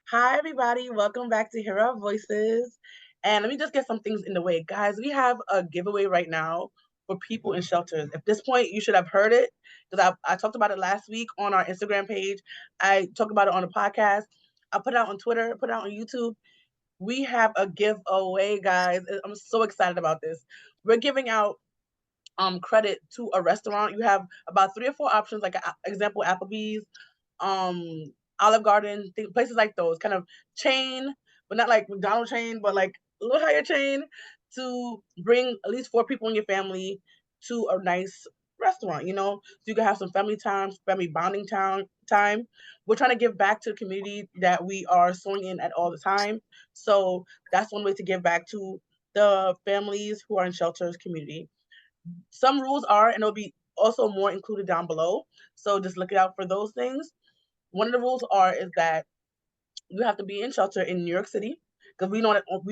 Hi, everybody. Welcome back to Hear Our Voices. And let me just get some things in the way. Guys, we have a giveaway right now for people in shelters. At this point, you should have heard it because I talked about it last week on our Instagram page. I talked about it on the podcast. I put it out on Twitter, put it out on YouTube. We have a giveaway, guys. I'm so excited about this. We're giving out credit to a restaurant. You have about 3 or 4 options, like example, Applebee's, Olive Garden, places like those, kind of chain, but not like McDonald's chain, but like a little higher chain, to bring at least 4 people in your family to a nice restaurant, so you can have some family time, family bonding time. We're trying to give back to the community that we are sewing in at all the time. So that's one way to give back to the families who are in shelters community. Some rules are, and there'll be also more included down below. So just look out for those things. One of the rules is that you have to be in shelter in New York City, because we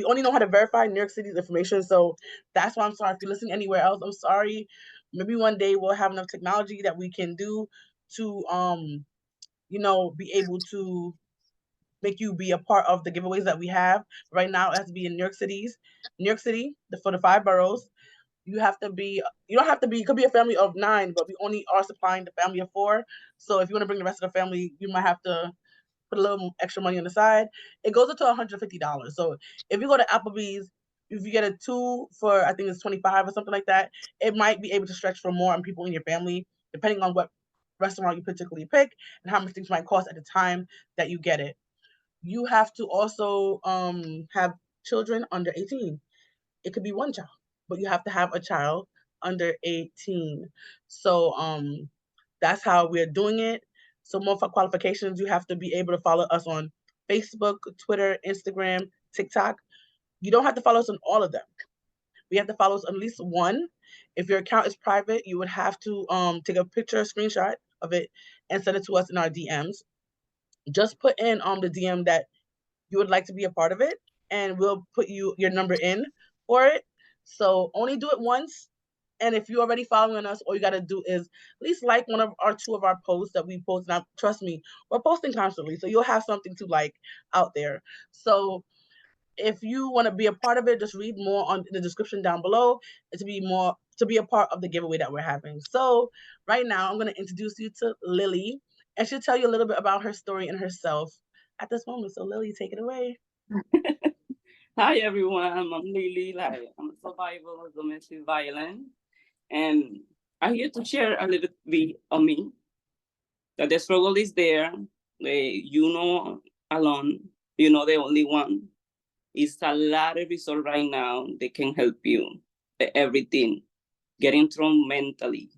only know how to verify New York City's information. So that's why I'm sorry if you're listening anywhere else. I'm sorry. Maybe one day we'll have enough technology that we can do to be able to make you be a part of the giveaways that we have. Right now it has to be in New York City, for the 5 boroughs. You don't have to be, it could be a family of 9, but we only are supplying the family of 4. So if you want to bring the rest of the family, you might have to put a little extra money on the side. It goes up to $150. So if you go to Applebee's, if you get a 2 for, I think it's 25 or something like that, it might be able to stretch for more on people in your family, depending on what restaurant you particularly pick and how much things might cost at the time that you get it. You have to also have children under 18. It could be one child, but you have to have a child under 18. So that's how we're doing it. So more for qualifications, you have to be able to follow us on Facebook, Twitter, Instagram, TikTok. You don't have to follow us on all of them. We have to follow us on at least one. If your account is private, you would have to take a picture, a screenshot of it, and send it to us in our DMs. Just put in the DM that you would like to be a part of it, and we'll put your number in for it. So only do it once. And if you're already following us, all you got to do is at least like one of our 2 of our posts that we post. Now, trust me, we're posting constantly, so you'll have something to like out there. So if you want to be a part of it, just read more on the description down below and to be a part of the giveaway that we're having. So right now, I'm going to introduce you to Lilly, and she'll tell you a little bit about her story and herself at this moment. So Lilly, take it away. Hi everyone, I'm Lily. I'm a survivor of domestic violence, and I'm here to share a little bit of me. That the struggle is there. Alone. The only one. It's a lot of resources right now. They can help you. Everything. Getting through mentally.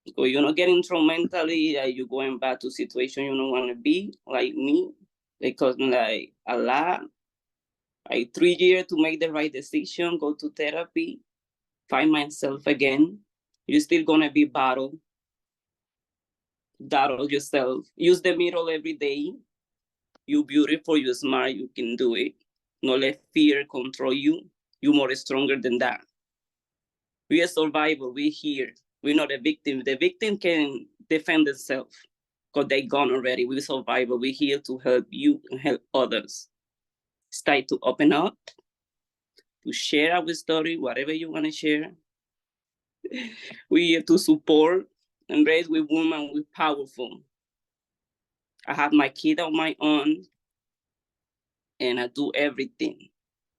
Because getting through mentally, you're going back to situation you don't want to be, like me. Because like a lot. Like 3 years to make the right decision, go to therapy, find myself again. You're still gonna be battle yourself. Use the mirror every day. You're beautiful, you're smart, you can do it. Not let fear control you. You're more stronger than that. We are survivor, we're here. We're not a victim. The victim can defend themselves because they're gone already. We're survivor, we're here to help you and help others. It's time to open up, to share our story, whatever you want to share. We here to support and raise with women with powerful. I have my kid on my own, and I do everything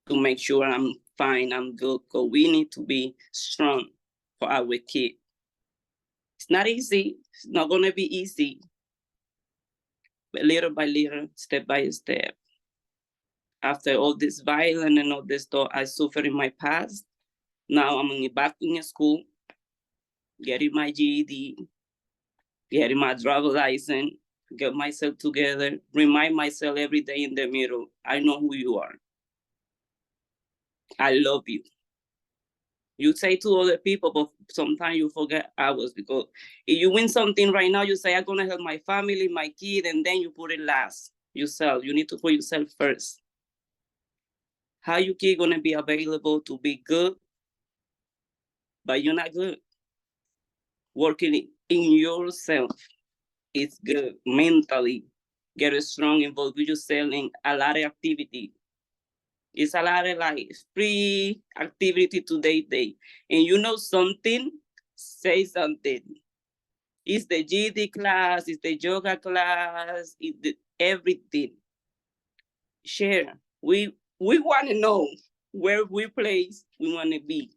to make sure I'm fine, I'm good, because we need to be strong for our kid. It's not easy. It's not going to be easy. But little by little, step by step. After all this violence and all this stuff I suffered in my past, now I'm back in school, getting my GED, getting my driver's license, get myself together, remind myself every day in the mirror, I know who you are. I love you. You say to other people, but sometimes you forget ours, because if you win something right now, you say, I'm going to help my family, my kid, and then you put it last, yourself. You need to put yourself first. How your kid going to be available to be good, but you're not good? Working in yourself. it's good mentally. Get strong, involved with yourself in a lot of activity. It's a lot of like free activity today. And you know something, say something. It's the GD class, it's the yoga class, it's the everything. Share. We want to know where we place we want to be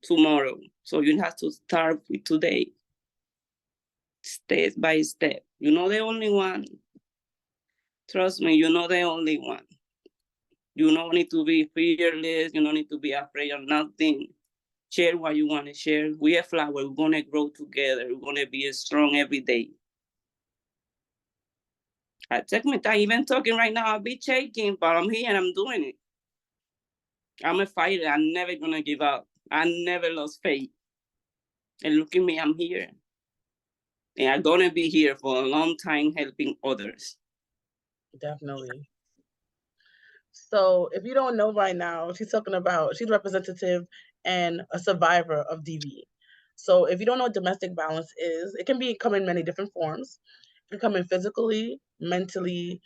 tomorrow. So you have to start with today, step by step. You're not the only one. Trust me, you're not the only one. You don't need to be fearless. You don't need to be afraid of nothing. Share what you want to share. We are flower. We're going to grow together. We're going to be strong every day. I take my time. Even talking right now, I'll be shaking, but I'm here and I'm doing it. I'm a fighter. I'm never going to give up. I never lost faith. And look at me, I'm here. And I'm going to be here for a long time helping others. Definitely. So if you don't know by now, she's representative and a survivor of DV. So if you don't know what domestic violence is, it can come in many different forms. It can come in physically, mentally,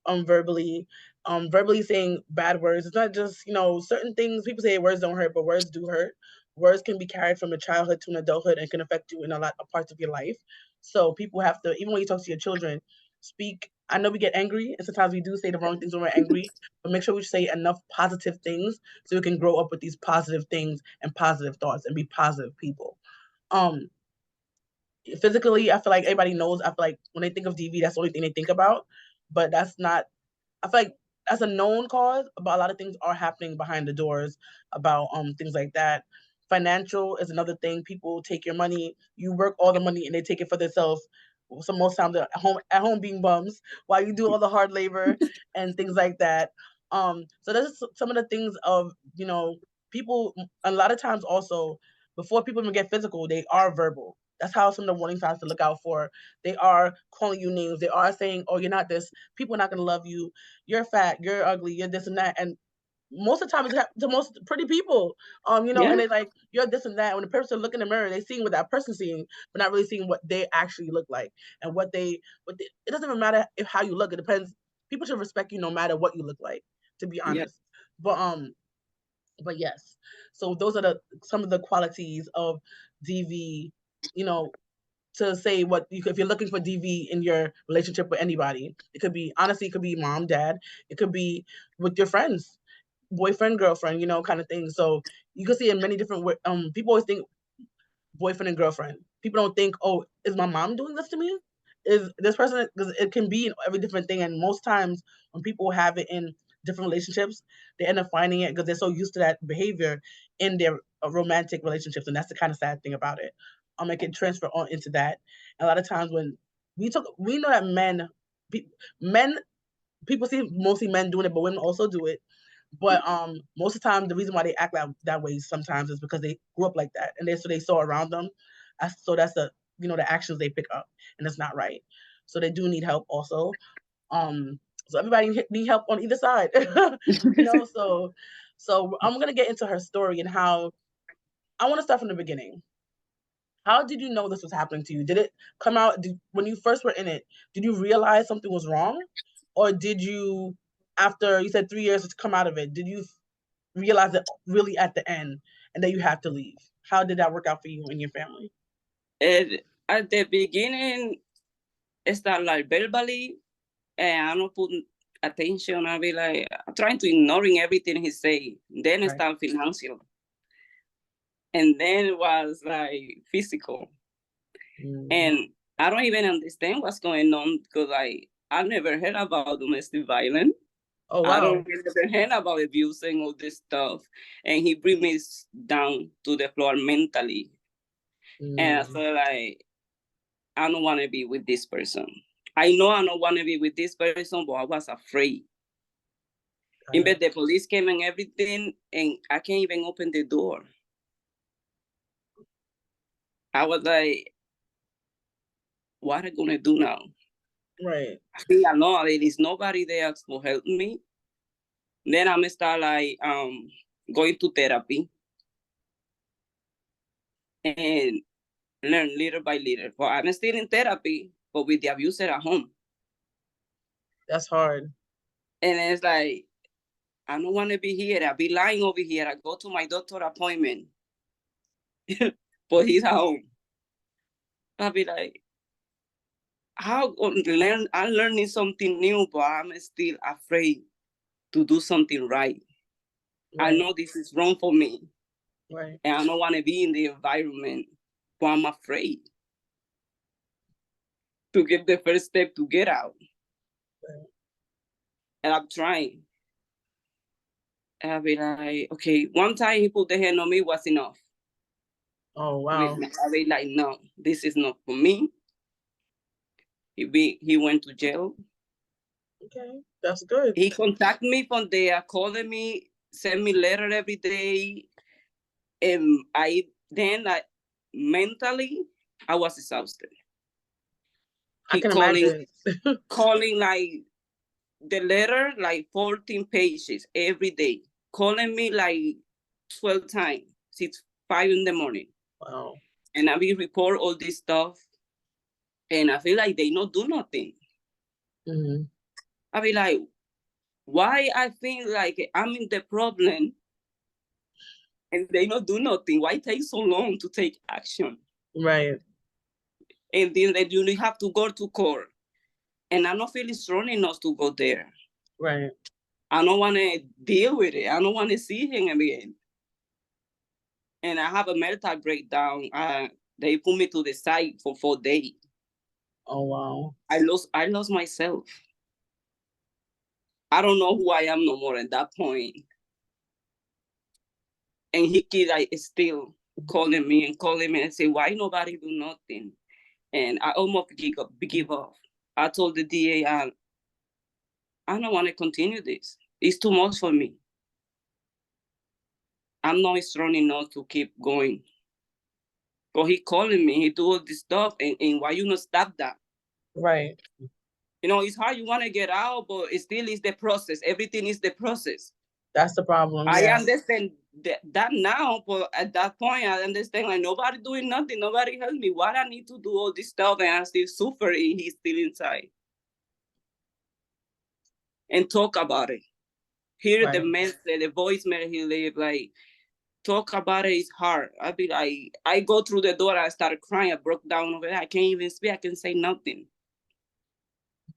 verbally, verbally saying bad words. It's not just, certain things, people say words don't hurt, but words do hurt. Words can be carried from a childhood to an adulthood and can affect you in a lot of parts of your life. So people have to, even when you talk to your children, speak. I know we get angry, and sometimes we do say the wrong things when we're angry, but make sure we say enough positive things so we can grow up with these positive things and positive thoughts and be positive people. Physically, I feel like everybody knows. I feel like when they think of DV, that's the only thing they think about, but that's not. I feel like that's a known cause, but a lot of things are happening behind the doors about things like that. Financial is another thing. People take your money. You work all the money and they take it for themselves. So most times they're at home being bums while you do all the hard labor and things like that. So that's some of the things of people. A lot of times also before people even get physical, they are verbal. That's how some of the warning signs to look out for. They are calling you names. They are saying, "Oh, you're not this. People are not gonna love you. You're fat. You're ugly. You're this and that." And most of the time, it's the most pretty people. Yeah. And they're like, "You're this and that." When the person look in the mirror, they seeing what that person's seeing, but not really seeing what they actually look like and what they. It doesn't even matter how you look. It depends. People should respect you no matter what you look like. To be honest, yeah. But yes. So those are some of the qualities of DV. To say if you're looking for DV in your relationship with anybody, it could be mom, dad, it could be with your friends, boyfriend, girlfriend, kind of thing. So you can see in many different ways. People always think boyfriend and girlfriend. People don't think, oh, is my mom doing this to me? Is this person? Because it can be in every different thing, and most times when people have it in different relationships, they end up finding it because they're so used to that behavior in their romantic relationships, and that's the kind of sad thing about it. It can transfer on into that. And a lot of times when we know that men, people see mostly men doing it, but women also do it. But most of the time, the reason why they act that way sometimes is because they grew up like that, and they saw around them. So that's the actions they pick up, and it's not right. So they do need help also. So everybody need help on either side, So I'm gonna get into her story and how I want to start from the beginning. How did you know this was happening to you? Did it come out when you first were in it? Did you realize something was wrong, or did you, after you said 3 years to come out of it, did you realize it really at the end and that you have to leave? How did that work out for you and your family? At the beginning, it started like verbally, and I don't put attention. I be like trying to ignoring everything he say. Then it started financial, and then it was like physical, and I don't even understand what's going on because I never heard about domestic violence. Oh wow! I don't ever heard about abusing all this stuff, and he bring me down to the floor mentally, and I feel like I don't want to be with this person. I know I don't want to be with this person, but I was afraid. Even the police came and everything, and I can't even open the door. I was like, what am I going to do now? Right. I think I know there is nobody there to help me. Then I'm start going to therapy and learn little by little. But I'm still in therapy, but with the abuser at home. That's hard. And it's like, I don't want to be here. I'll be lying over here. I go to my doctor appointment, but he's at home. I'll be like, I'm learning something new, but I'm still afraid to do something right. I know this is wrong for me. Right. And I don't want to be in the environment, but I'm afraid to give the first step to get out. Right. And I'm trying. And I'll be like, okay, one time he put the hand on me was enough. Oh, wow. I'll be like, no, this is not for me. He went to jail. Okay, that's good. He contacted me from there, calling me, send me letter every day. And mentally, I was exhausted. I can imagine. Calling like the letter, like 14 pages every day. Calling me like 12 times, 5 in the morning. Wow. And I will report all this stuff. And I feel like they not do nothing. Mm-hmm. I be like, why I feel like I'm in the problem and they not do nothing? Why take so long to take action? Right. And then that you have to go to court. And I'm not feeling strong enough to go there. Right. I don't want to deal with it. I don't want to see him again. And I have a mental breakdown. They put me to the side for 4 days. Oh, wow. I lost myself. I don't know who I am no more at that point. And he keep like still calling me and say, why nobody do nothing? And I almost give up. I told the DA, I don't want to continue this. It's too much for me. I'm not strong enough to keep going. But he calling me, he do all this stuff, and why you not stop that? Right. You know, it's hard, you want to get out, but it still is the process. Everything is the process. That's the problem. I understand that now, but at that point, I understand like nobody doing nothing, nobody help me. Why I need to do all this stuff and I still suffer and he's still inside? And talk about it. Hear the message, the voicemail he leave, like, talk about it is hard. I'd be like, I go through the door, I started crying, I broke down over there. I can't even speak, I can say nothing.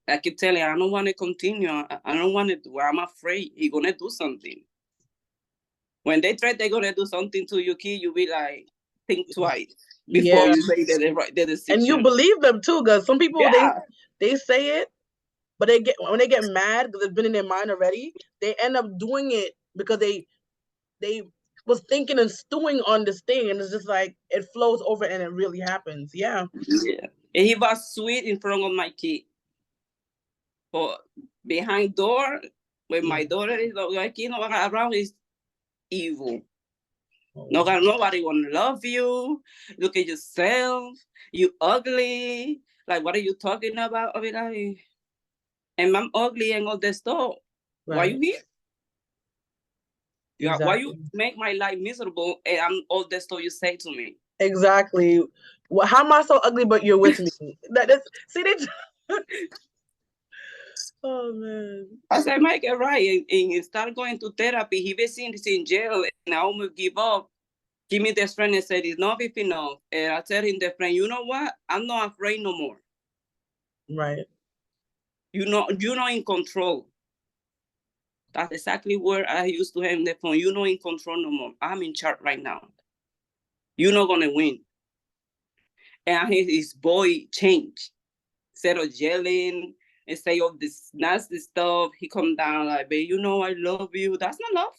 I keep telling I don't want to continue. I don't want to do. I'm afraid he's going to do something. When they try they're going to do something to you, kid, you be like, think twice before you say the decision. And you believe them too, because some people, they say it, but when they get mad because it's been in their mind already, they end up doing it because they was thinking and stewing on this thing, and it's just like it flows over and it really happens. Yeah. And he was sweet in front of my kid. But behind door, when my daughter is like, around is evil. Nobody want to love you. Look at yourself. You ugly. Like, what are you talking about? I mean, like, and I'm ugly and all this stuff. Right. Why you here? Exactly. Why you make my life miserable and I'm all this stuff you say to me? Exactly. Well, how am I so ugly but you're with me? Oh, man. I said, Mike, right, and start going to therapy. He was in jail, and I almost give up. Give me this friend and said, it's not enough. And I tell him, the friend, you know what? I'm not afraid no more. Right. You're not in control. That's exactly where I used to have the phone. You're not in control no more. I'm in charge right now. You're not going to win. And his boy changed. Instead of yelling and say all this nasty stuff, he come down like, babe, you know I love you. That's not love.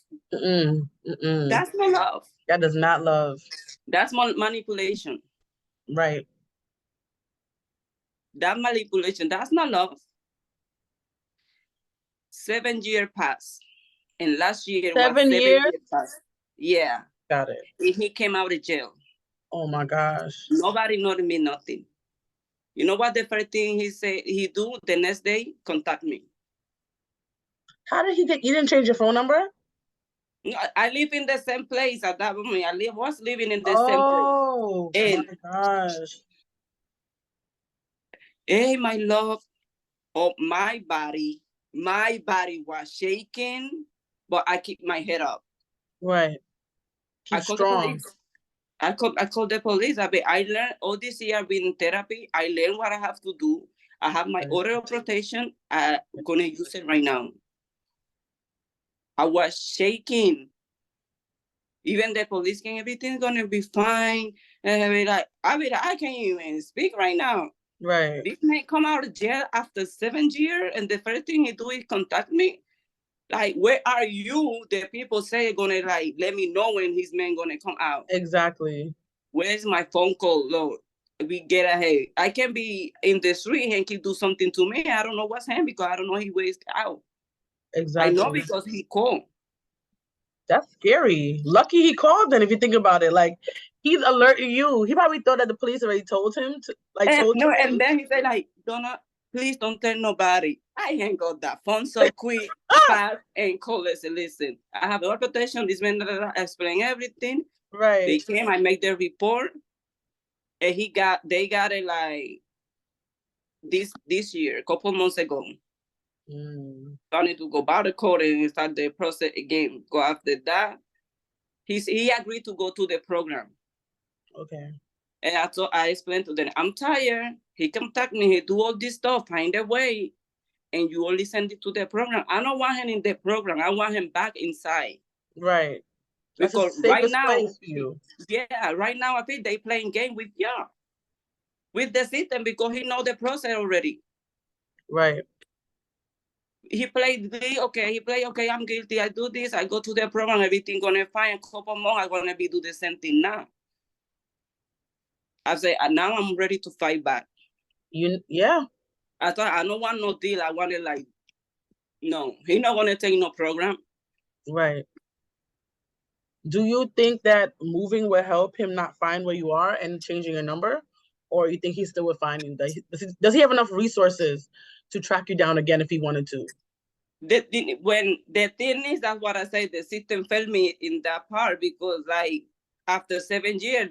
That's not love. That is not love. That's manipulation. Right. That manipulation, that's not love. 7 years passed. And last year 7 years passed. Yeah. Got it. And he came out of jail. Oh my gosh. Nobody noticed me nothing. You know what the first thing he do the next day? Contact me. How did you didn't change your phone number? I live in the same place at that moment. Was living in the same place. Oh my gosh. Hey, my love, oh, my body was shaking, but I keep my head up. Right. I Keep called the strong. police. I called the police. I learned all this year being in therapy. I learned what I have to do. I have my order of protection. I'm gonna use it right now. I was shaking. Even the police can, everything's gonna be fine. And I can't even speak right now. Right. This man come out of jail after 7 years, and the first thing he do is contact me. Like, where are you? The people say gonna like let me know when his man gonna come out. Exactly. Where's my phone call, Lord? We get ahead. I can be in the street and he do something to me. I don't know what's happening because I don't know he ways out. Exactly. I know because he called. That's scary. Lucky he called then, if you think about it. Like, he's alerting you. He probably thought that the police already told him to, like, told No, you. and then he said, like, please don't tell nobody. I ain't got that phone so quick, fast, and call us. Listen, I have all protection. This man explain everything. Right. They came, I make the report, and they got it like this year, a couple months ago. I need to go back to court and start the process again. Go after that. He agreed to go to the program. Okay. And I explained to them, I'm tired. He contact me, he do all this stuff, find a way. And you only send it to the program. I don't want him in the program. I want him back inside. Right. That's the Because right safest now, place for you. yeah, right now I think they playing game with with the system because he know the process already. Right. He played, okay, I'm guilty. I do this, I go to the program, everything gonna fine. A couple more, I'm gonna be do the same thing now. I say, now I'm ready to fight back. Yeah. I thought I don't want no deal. I wanted like, no, he not gonna take no program. Right. Do you think that moving will help him not find where you are and changing a number? Or you think he still would find you? Does he have enough resources to track you down again if he wanted to? When the thing is, that's what I say, the system failed me in that part because like after 7 years,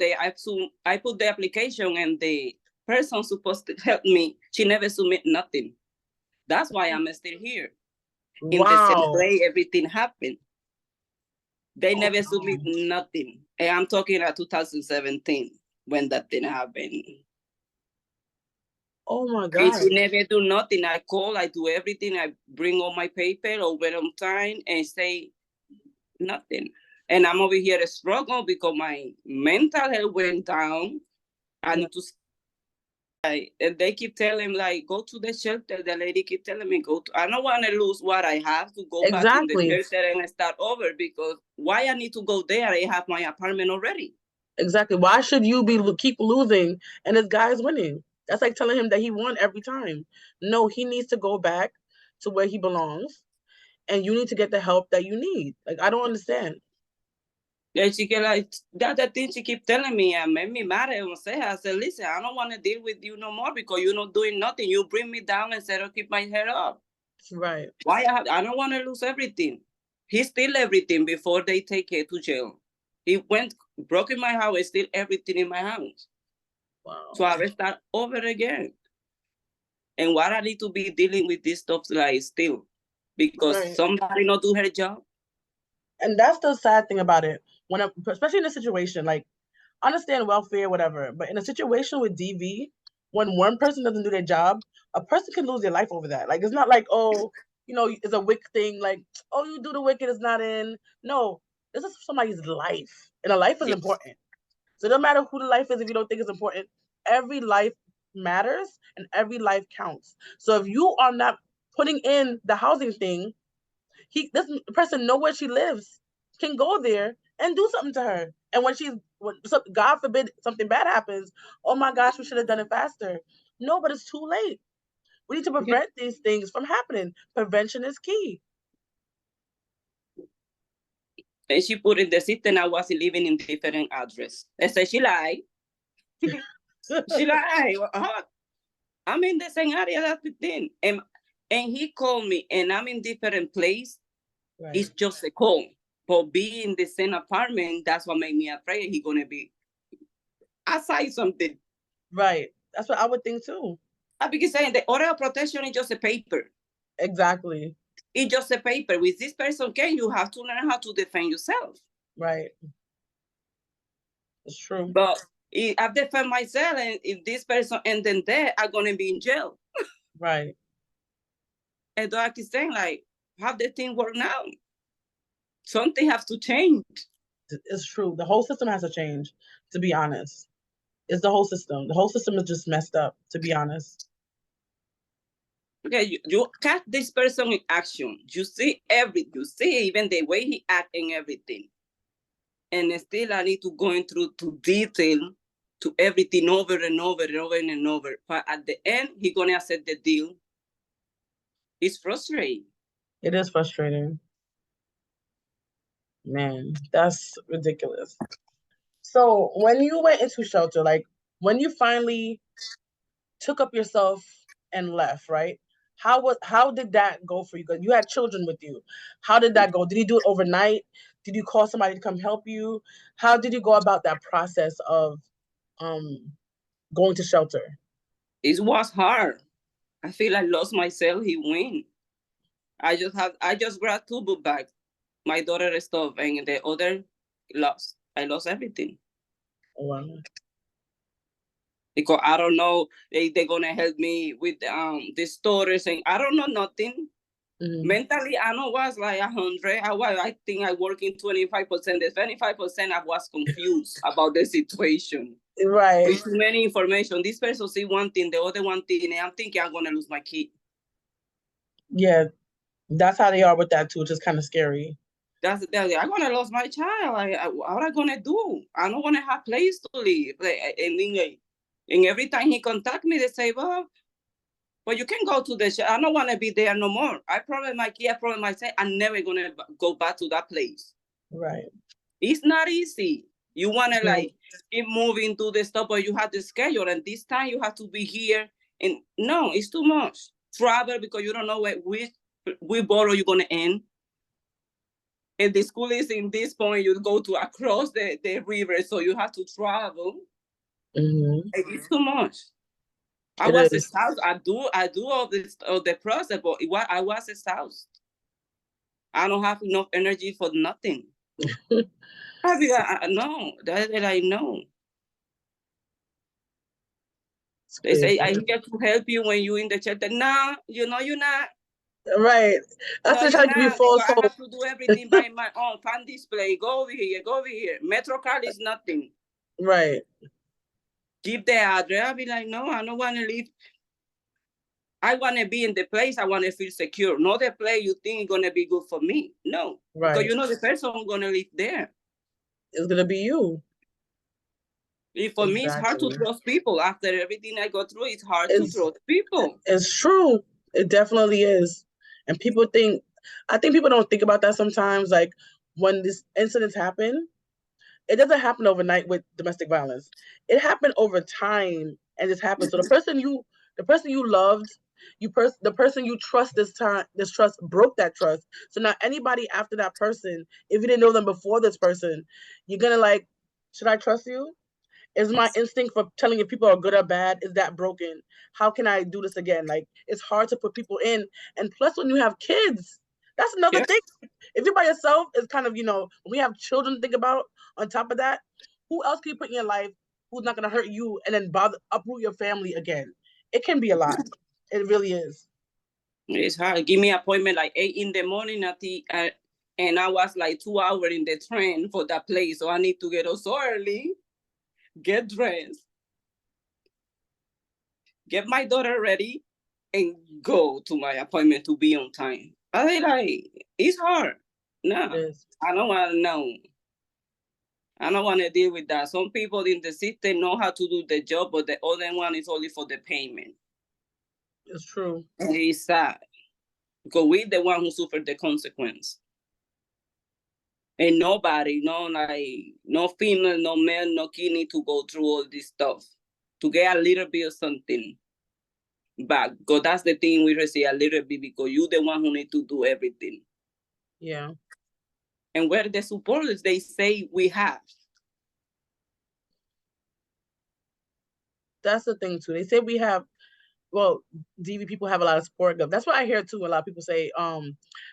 I put the application and the person supposed to help me, she never submit nothing. That's why I'm still here. In the same way, everything happened. They never submit nothing. And I'm talking about 2017 when that thing happened. Oh my God. She never do nothing. I call, I do everything. I bring all my paper over on time and say nothing. And I'm over here to struggle because my mental health went down. I need to, and they keep telling like, go to the shelter. The lady keep telling me, I don't want to lose what I have to go back in the shelter and start over because why I need to go there? I have my apartment already. Exactly. Why should you keep losing and this guy's winning? That's like telling him that he won every time. No, he needs to go back to where he belongs, and you need to get the help that you need. Like, I don't understand. Yeah, she get like, that's the thing she keep telling me and made me mad. I said, listen, I don't want to deal with you no more because you're not doing nothing. You bring me down and said, I'll keep my head up. Right. Why I don't want to lose everything. He steal everything before they take it to jail. He broke in my house and steal everything in my house. Wow. So I start over again. And what I need to be dealing with this stuff like still because somebody not do her job. And that's the sad thing about it. Especially in a situation like, understand welfare, whatever, but in a situation with DV, when one person doesn't do their job, a person can lose their life over that. Like, it's not like, oh, it's a wick thing. Like, oh, you do the wicked, it's not in. No, this is somebody's life, and a life is important. So no matter who the life is, if you don't think it's important, every life matters and every life counts. So if you are not putting in the housing thing, this person know where she lives, can go there and do something to her. And when God forbid something bad happens, oh my gosh, we should have done it faster. No, but it's too late. We need to prevent these things from happening. Prevention is key. And she put in the system I was living in different address. I said, she lied. She lied. I'm in the same area, that's the thing. And he called me and I'm in different place. Right. It's just a call. But being in the same apartment, that's what made me afraid he's gonna be. I say something. Right. That's what I would think too. Because saying the order of protection is just a paper. Exactly. It's just a paper. With this person, you have to learn how to defend yourself. Right. It's true. But if I defend myself, and if this person and then there, I'm gonna be in jail. Right. And I keep saying, like, how the thing work now? Something has to change. It's true. The whole system has to change, to be honest. It's the whole system. The whole system is just messed up, to be honest. Okay, you catch this person in action. You see everything. You see even the way he act and everything. And still I need to go through to detail to everything over and over and over and over. But at the end, he's gonna accept the deal. It's frustrating. It is frustrating. Man, that's ridiculous. So when you went into shelter, like when you finally took up yourself and left, right? How did that go for you? Because you had children with you. How did that go? Did you do it overnight? Did you call somebody to come help you? How did you go about that process of going to shelter? It was hard. I feel I lost myself. He win. I just grabbed 2 book bags, my daughter's stuff, and the other lost. I lost everything. Wow. Because I don't know, they're gonna help me with the stores, and I don't know nothing. Mm-hmm. Mentally, I know was like 100. I think I work in 25%. The 25% I was confused about the situation. Right. With too many information. This person see one thing, the other one thing, and I'm thinking I'm gonna lose my kid. Yeah, that's how they are with that too, which is kind of scary. I'm gonna lose my child. What am I gonna do? I don't wanna have place to live. And every time he contact me, they say, well, you can go to the I don't want to be there no more. I promise my kid, I promise myself, I'm never going to go back to that place. Right. It's not easy. You want to like keep moving to the stuff, but you have the schedule. And this time you have to be here. And no, it's too much. Travel because you don't know which borough you're going to end. If the school is in this point, you go to across the river, so you have to travel. Mm-hmm. It's too much. I was exhausted. I do all the process, but I was exhausted. I don't have enough energy for nothing. I know that I know. They say I get to help you when you're in the shelter. Nah, you're not. Right. That's no, trying to be false hope. I have to do everything by my own. Fan display. Go over here. Go over here. MetroCard is nothing. Right. Give the address. I'll be like, no, I don't want to leave. I want to be in the place I want to feel secure. Not the place you think is going to be good for me. No. Right. Because you know the person who's going to live there. It's going to be you. For me, it's hard to trust people. After everything I go through, it's hard to trust people. It's true. It definitely is. And I think people don't think about that sometimes. Like when these incidents happen, it doesn't happen overnight with domestic violence. It happened over time and just happened. So the person you loved, the person you trust this trust broke that trust. So now anybody after that person, if you didn't know them before this person, you're gonna like, should I trust you? Is my instinct for telling if people are good or bad, is that broken? How can I do this again? Like, it's hard to put people in. And plus, when you have kids, that's another thing. If you're by yourself, it's kind of, when we have children to think about on top of that, who else can you put in your life who's not going to hurt you and then uproot your family again? It can be a lot. It really is. It's hard. Give me an appointment like 8 in the morning and I was like 2 hours in the train for that place. So I need to get up so early, get dressed, get my daughter ready, and go to my appointment to be on time. I mean, like, it's hard. No, I don't want to know. I don't want to deal with that. Some people in the system know how to do the job, but the other one is only for the payment. It's true. And it's sad. Because we're the one who suffered the consequence. And nobody, no female, no male, no kid need to go through all this stuff to get a little bit of something back. Because that's the thing we receive, a little bit, because you're the one who need to do everything. Yeah. And where the supporters they say we have. That's the thing too. They say we have, well, DV people have a lot of support. That's what I hear too. A lot of people say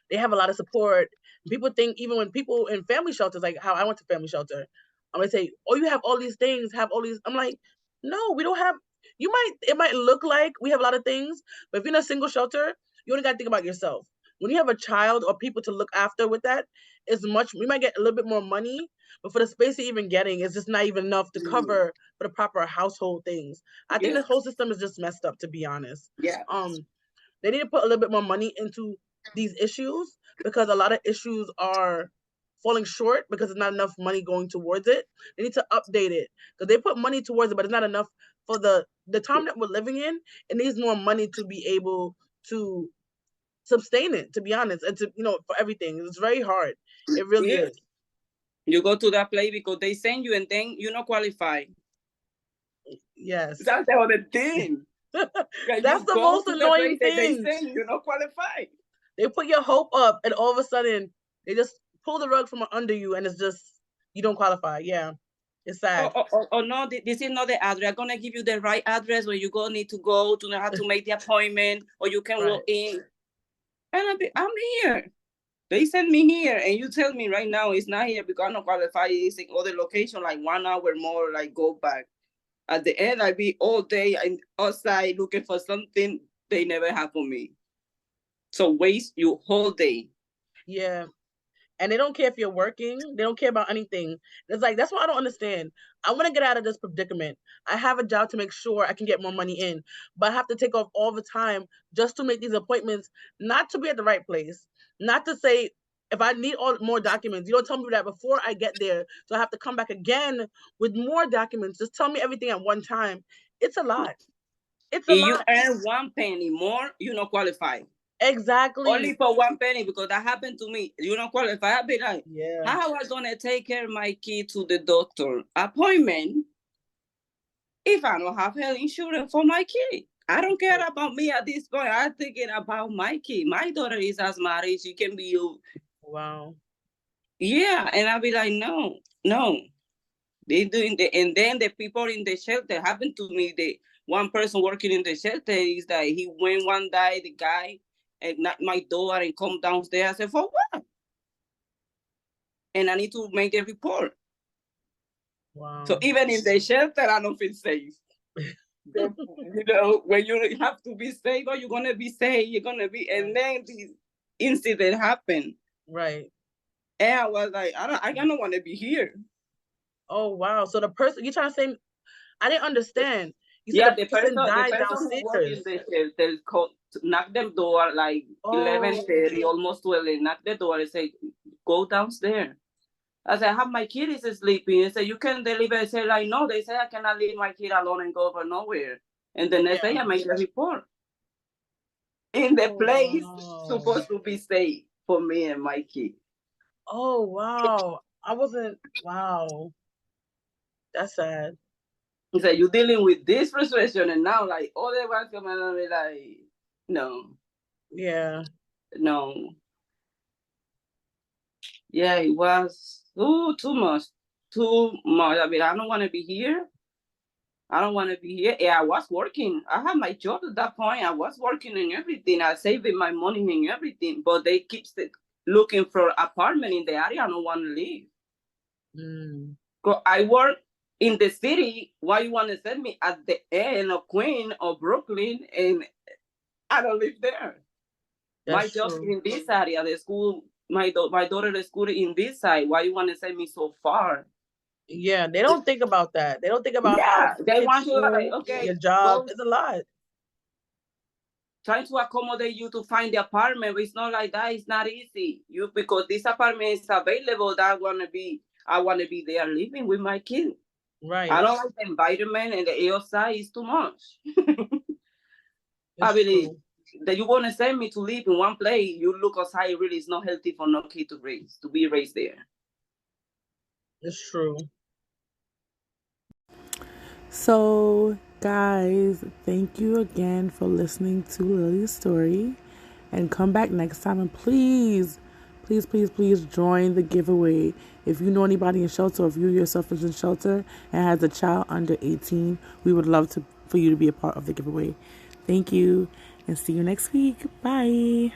they have a lot of support. People think even when people in family shelters, like how I went to family shelter, I'm gonna say, oh, you have all these things, have all these. I'm like, no, we don't have. It might look like we have a lot of things, but if you're in a single shelter, you only gotta think about yourself. When you have a child or people to look after with that, it's much. We might get a little bit more money, but for the space you're even getting, it's just not even enough to cover for the proper household things. I think Yeah. the whole system is just messed up, to be honest. Yeah. They need to put a little bit more money into these issues because a lot of issues are falling short because there's not enough money going towards it. They need to update it because they put money towards it, but it's not enough for the time that we're living in. It needs more money to be able to sustain it, to be honest, and to for everything. It's very hard. It really Yeah. is. You go to that place because they send you and then you not qualify. Yes. That's the other thing. That's You the go most to the annoying place that they thing. send you not qualify. They put your hope up, and all of a sudden, they just pull the rug from under you, and it's just you don't qualify. Yeah, it's sad. Oh no, this is not the address. I'm gonna give you the right address where you need to go to know how to make the appointment, or you can Right. walk in. And I'm here. They sent me here, and you tell me right now it's not here because I'm not qualified. It's in other location, like 1 hour more, like go back. At the end, I be all day outside looking for something they never have for me. So waste your whole day. Yeah. And they don't care if you're working. They don't care about anything. It's like, that's what I don't understand. I want to get out of this predicament. I have a job to make sure I can get more money in, but I have to take off all the time just to make these appointments, not to be at the right place, not to say, if I need more documents, you don't tell me that before I get there. So I have to come back again with more documents. Just tell me everything at one time. It's a lot. It's a If you lot. earn 1 penny more, you not qualify. Exactly. Only for 1 penny, because that happened to me. You don't qualify. I'll be like, Yeah. how am I gonna take care of my kid to the doctor appointment if I don't have health insurance for my kid? I don't care about me at this point. I'm thinking about my kid. My daughter is asthmatic. She can be you. Wow. Yeah, and I'll be like, no, no. They doing the, and then the people in the shelter happened to me. The one person working in the shelter is that he went one day, the guy, and knocked my door and come downstairs. I said, for what? And I need to make a report. Wow. So even in the shelter, I don't feel safe. When you have to be safe, or you're gonna be safe, you're gonna be, and then this incident happened. Right. And I was like, I don't want to be here. Oh wow! So the person you're trying to say, I didn't understand. You said The the person died person who worked in downstairs. the shelter knocked the door like 11:30, almost 12. Knock the door and say, "Go downstairs." I said, "I have my kid is sleeping." They said, "You can deliver." I said, like, no. They said I cannot leave my kid alone and go for nowhere. And the next day, I made a report in the place supposed to be safe for me and my kid. Oh wow! I wasn't. Wow, that's sad. He said, "You dealing with this frustration, and now like other ones come and be like, no, Yeah. no." Yeah, it was too much, too much. I mean, I don't want to be here. I don't want to be here. Yeah, I was working. I had my job at that point. I was working and everything. I saving my money and everything. But they keep looking for apartment in the area. I don't want to leave. I work in the city. Why you want to send me at the end of Queen or Brooklyn, and I don't live there? My job in this area, the school. My daughter, the school in this side. Why you want to send me so far? Yeah, they don't think about that. They don't think about how They want you like, okay, your job is a lot. Trying to accommodate you to find the apartment, but it's not like that. It's not easy. Because this apartment is available, that I want to be there living with my kid. Right. I don't like the environment, and the outside is too much. I believe that you want to send me to live in one place. You look outside, really, it's not healthy for no kid to be raised there. It's true. So, guys, thank you again for listening to Lily's story. And come back next time. And please, please, please, please join the giveaway. If you know anybody in shelter, or if you yourself is in shelter and has a child under 18, we would love for you to be a part of the giveaway. Thank you, and see you next week. Bye.